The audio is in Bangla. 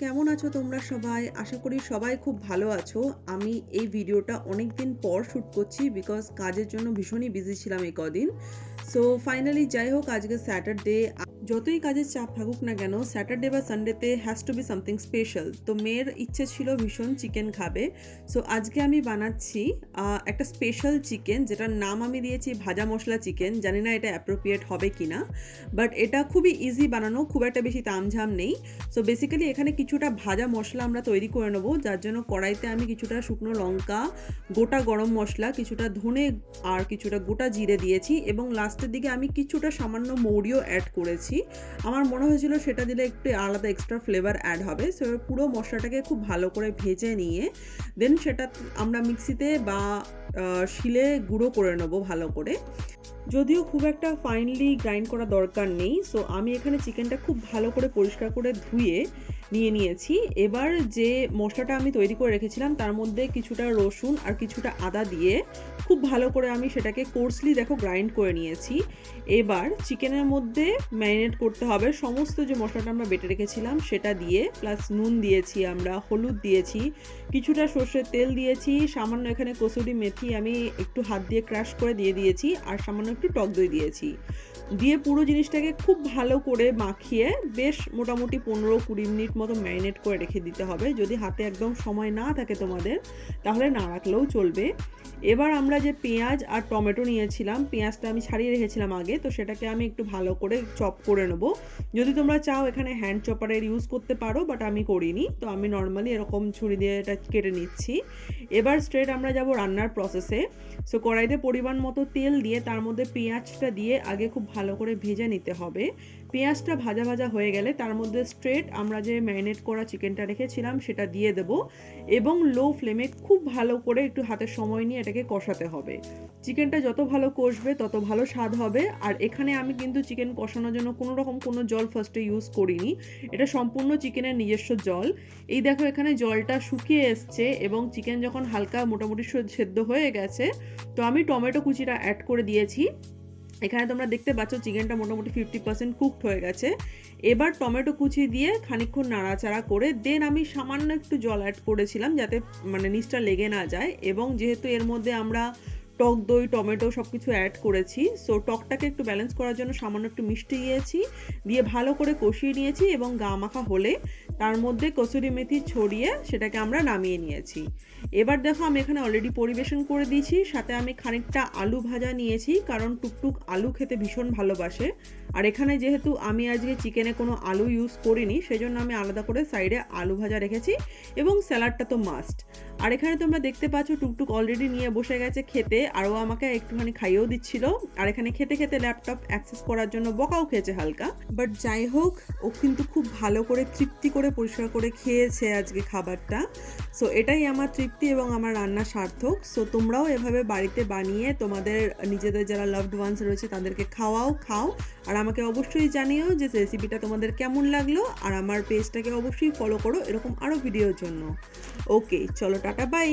কেমন আছো তোমরা সবাই? আশা করি সবাই খুব ভালো আছো। আমি এই ভিডিওটা অনেকদিন পর শুট করছি বিকজ কাজের জন্য ভীষণই বিজি ছিলাম এই কদিন। সো ফাইনালি যাই হোক আজকে স্যাটারডে। যতই কাজের চাপ থাকুক না কেন স্যাটারডে বা সানডেতে has to be something special. তো মেয়ের ইচ্ছে ছিল ভীষণ চিকেন খাবে। সো আজকে আমি বানাচ্ছি একটা স্পেশাল চিকেন, যেটার নাম আমি দিয়েছি ভাজা মশলা চিকেন। জানি না এটা অ্যাপ্রোপ্রিয়েট হবে কিনা, বাট এটা খুবই ইজি বানানো, খুব একটা বেশি তামঝাম নেই। সো বেসিক্যালি এখানে কিছুটা ভাজা মশলা আমরা তৈরি করে নেবো, যার জন্য কড়াইতে আমি কিছুটা শুকনো লঙ্কা, গোটা গরম মশলা, কিছুটা ধনে আর কিছুটা গোটা জিরে দিয়েছি এবং লাস্টের দিকে আমি কিছুটা সামান্য মৌরিও অ্যাড করেছি। আমার মনে হয়েছিল সেটা দিলে একটু আলাদা এক্সট্রা ফ্লেভার অ্যাড হবে। সো পুরো মশলাটাকে খুব ভালো করে ভেজে নিয়ে দেন সেটা আমরা মিক্সিতে বা শিলে গুঁড়ো করে নেবো ভালো করে। যদিও খুব একটা ফাইনলি গ্রাইন্ড করা দরকার নেই। সো আমি এখানে চিকেনটা খুব ভালো করে পরিষ্কার করে ধুয়ে নিয়েছি। এবার যে মশলাটা আমি তৈরি করে রেখেছিলাম তার মধ্যে কিছুটা রসুন আর কিছুটা আদা দিয়ে খুব ভালো করে আমি সেটাকে কোর্সলি গ্রাইন্ড করে নিয়েছি। এবার চিকেনের মধ্যে ম্যারিনেট করতে হবে সমস্ত যে মশলাটা আমরা বেটে রেখেছিলাম সেটা দিয়ে, প্লাস নুন দিয়েছি, আমরা হলুদ দিয়েছি, কিছুটা সর্ষের তেল দিয়েছি, সামান্য এখানে কসুরি মেথি আমি একটু হাত দিয়ে ক্রাশ করে দিয়েছি, আর সামান্য একটু টক দই দিয়েছি। দিয়ে পুরো জিনিসটাকে খুব ভালো করে মাখিয়ে বেশ মোটামুটি 15-20 মিনিট মতো ম্যারিনেট করে রেখে দিতে হবে। যদি হাতে একদম সময় না থাকে তোমাদের তাহলে না রাখলেও চলবে। এবার আমরা যে পেঁয়াজ আর টমেটো নিয়েছিলাম, পেঁয়াজটা আমি ছাড়িয়ে রেখেছিলাম আগে, তো সেটাকে আমি একটু ভালো করে চপ করে নেবো। যদি তোমরা চাও এখানে হ্যান্ড চপারের ইউজ করতে পারো, বাট আমি করিনি, তো আমি নর্মালি এরকম ছুরি দিয়ে এটা কেটে নিচ্ছি। এবার স্ট্রেট আমরা যাব রান্নার প্রসেসে। সো কড়াইতে পরিমাণ মতো তেল দিয়ে তার মধ্যে পেঁয়াজটা দিয়ে আগে খুব ভালো করে ভেজে নিতে হবে। পেঁয়াজটা ভাজা ভাজা হয়ে গেলে তার মধ্যে স্ট্রেট আমরা যে ম্যারিনেট করা চিকেনটা রেখেছিলাম সেটা দিয়ে দেব এবং লো ফ্লেমে খুব ভালো করে একটু হাতের সময় নিয়ে এটাকে কষাতে হবে। চিকেনটা যত ভালো কষবে তত ভালো স্বাদ হবে। আর এখানে আমি কিন্তু চিকেন কষানোর জন্য কোনো জল ফার্স্টে ইউজ করিনি, এটা সম্পূর্ণ চিকেনের নিজস্ব জল। এই দেখো এখানে জলটা শুকিয়ে এসছে এবং চিকেন যখন হালকা মোটামুটি সেদ্ধ হয়ে গেছে, তো আমি টমেটো কুচিটা অ্যাড করে দিয়েছি। এখানে তোমরা দেখতে পাচ্ছ চিকেনটা মোটামুটি 50% কুকড হয়ে গেছে। এবার টমেটো কুচি দিয়ে খানিকক্ষণ নাড়াচাড়া করে দেন আমি সামান্য একটু জল অ্যাড করেছিলাম যাতে নিচটা লেগে না যায়। এবং যেহেতু এর মধ্যে আমরা টক দই, টমেটো সব কিছু অ্যাড করেছি, সো টকটাকে একটু ব্যালেন্স করার জন্য সামান্য একটু মিষ্টি দিয়েছি, দিয়ে ভালো করে কষিয়ে নিয়েছি এবং গা মাখা হলে তার মধ্যে কসুরি মেথি ছড়িয়ে সেটাকে আমরা নামিয়ে নিয়েছি। এবার দেখো আমি এখানে অলরেডি পরিবেশন করে দিয়েছি, সাথে আমি খানিকটা আলু ভাজা নিয়েছি কারণ টুকটুক আলু খেতে ভীষণ ভালোবাসে। আর এখানে যেহেতু আমি আজকে চিকেনে কোনো আলু ইউজ করিনি সেজন্য আমি আলাদা করে সাইডে আলু ভাজা রেখেছি এবং স্যালাডটা তো মাস্ট। আর এখানে তোমরা দেখতে পাচ্ছ টুকটুক অলরেডি নিয়ে বসে গেছে খেতে, আর ও আমাকে একটুখানি খাইয়েও দিচ্ছিল। আর এখানে খেতে খেতে ল্যাপটপ অ্যাক্সেস করার জন্য বকাও খেয়েছে হালকা, বাট যাই হোক ও কিন্তু খুব ভালো করে তৃপ্তি করে পরিষ্কার করে খেয়েছে আজকে খাবারটা। সো এটাই আমার তৃপ্তি এবং আমার রান্না সার্থক। সো তোমরাও এভাবে বাড়িতে বানিয়ে তোমাদের নিজেদের যারা লাভড ওয়ান্স রয়েছে তাদেরকে খাও। আর আমাকে অবশ্যই জানিও যে রেসিপিটা তোমাদের কেমন লাগলো, আর আমার পেজটাকে অবশ্যই ফলো করো এরকম আরও ভিডিওর জন্য। ওকে, চলো টাটা, বাই।